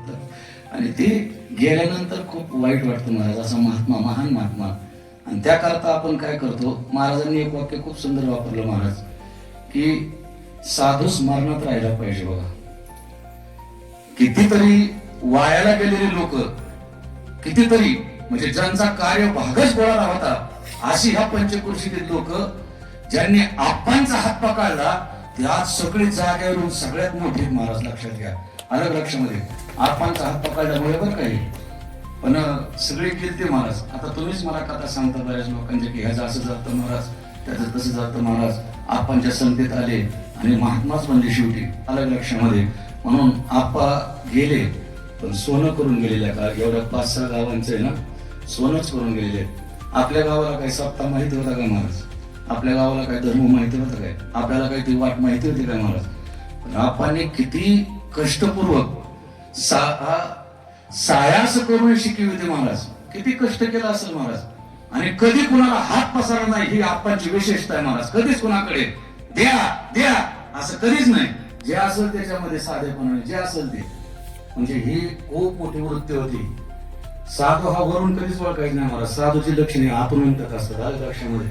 फक्त. आणि ते गेल्यानंतर खूप वाईट वाटतं महाराज, असा महात्मा, महान महात्मा. आणि त्याकरता आपण काय करतो, महाराजांनी एक वाक्य खूप सुंदर वापरलं महाराज, की साधू स्मरणात राहायला पाहिजे. बघा, कितीतरी वायाला गेलेले लोक, कितीतरी म्हणजे ज्यांचा कार्य भागच बोळाला होता, अशी ह्या पंचक्रोशीतील लोक ज्यांनी आप्पांचा हात पकडला, त्यात सगळे जागेवरून सगळ्यात मोठे महाराज. लक्षात घ्या, अलग लक्षामध्ये आप्पांचा हात पकडल्यामुळे बरं काही, पण सगळे गेलते महाराज. आता तुम्हीच मला कथा सांगता बऱ्याच लोकांचे, की ह्याचं असं जातं महाराज, त्याचं तसं जातं महाराज. आप्पांच्या संगतीत आले आणि महात्माच बनले शेवटी, अलग लक्षामध्ये. म्हणून आप्पा गेले, पण सोनं करून गेलेल्या का एवढ्या 5-6 गावांचं आहे ना, सोनंच करून गेलेले. आपल्या गावाला काही सप्ताह माहिती होता काय महाराज? आपल्या गावाला काही धर्म माहिती होता काय? आपल्याला काही ती वाट माहिती होती काय महाराज? पण आप्पांनी किती कष्टपूर्वक सायास करून शिकवी होती महाराज. किती कष्ट केलं असेल महाराज. आणि कधी कुणाला हात पसरला नाही, ही आप्पांची विशेषता आहे महाराज. कधीच कुणाकडे द्या द्या असं कधीच नाही. जे असेल त्याच्यामध्ये साधेपणाने जे असेल ते, म्हणजे ही खूप मोठी वृत्ती होती. साधू हा वरून कधीच ओळखायचं नाही महाराज. साधूची लक्षणे आतून उमटत असतात लक्षामध्ये.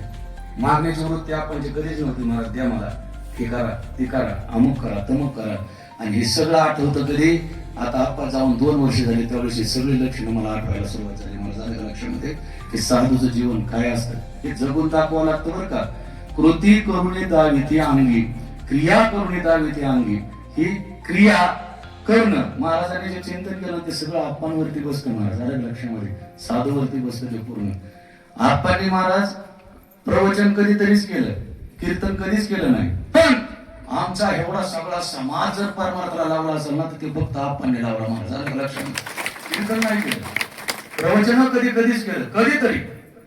मागण्याची वृत्ती आपण कधीच नव्हती महाराज. द्या मला, हे करा, ते करा, अमुक करा, तमुक करा. आणि हे सगळं आठवतं कधी, आता आप्पा जाऊन 2 वर्ष झाली, त्यावेळेस सगळी लक्षणं मला आठवायला सुरुवात झाली मला. झालं लक्षामध्ये की साधूचं जीवन काय असतं हे जगून दाखवावं लागतं बरं का. कृती करुणी दाविती अंगी, क्रिया करुणी दाविती अंगी. ही क्रिया करणं, महाराजांनी जे चिंतन केलं ते सगळं आप्पांवरती बसतं महाराज. झालं लक्षामध्ये, साधूवरती बसतं ते पूर्ण. आप्पांनी महाराज प्रवचन कधीतरीच केलं, कीर्तन कधीच केलं नाही. पण आमचा एवढा सगळा समाज जर परमार्थाला लावला असेल ना, तर ते फक्त आप्पांनी लावला महाराज. झालं लक्षात, कीर्तन नाही केलं, प्रवचन कधीच केलं, कधीतरी.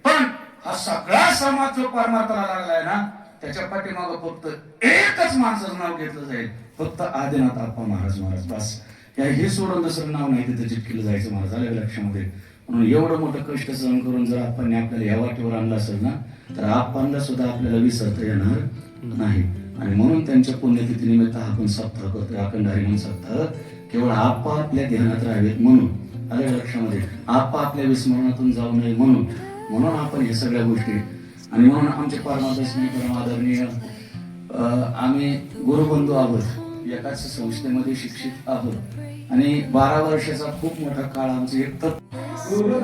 पण हा सगळा समाज जो परमार्थाला लागलाय ना, त्याच्या पाठीमागं फक्त एकच माणसाचं नाव घेतलं जाईल, फक्त आदिनाथ आप्पा महाराज. महाराज बस, हे सोडून दुसरं नाव नाही तिथे चिटकेलं जायचं महाराज. झालं लक्षामध्ये. म्हणून एवढं मोठं कष्ट सहन करून जर आपण आपल्याला ह्या वाटेवर आणलं असेल ना, तर आप्पांना सुद्धा आपल्याला विसरता येणार नाही. आणि म्हणून त्यांच्या पुण्यतिथी निमित्त आपण सप्ताह करतोय, अखंड हरिनाम सप्ताह. केवळ आप्पा आपल्या ध्यानात राहावेत म्हणून, आल्या लक्षामध्ये, आप्पा आपल्या विस्मरणातून जाऊ नये म्हणून. म्हणून आपण हे सगळ्या गोष्टी. आणि म्हणून आमचे परमादर्शनी, परम आदरणीय आम्ही गुरुबंधू आहोत, एकाच संस्थेमध्ये शिक्षित आहोत. आणि 12 वर्षाचा खूप मोठा काळ आमचे एक तर भक्ताचे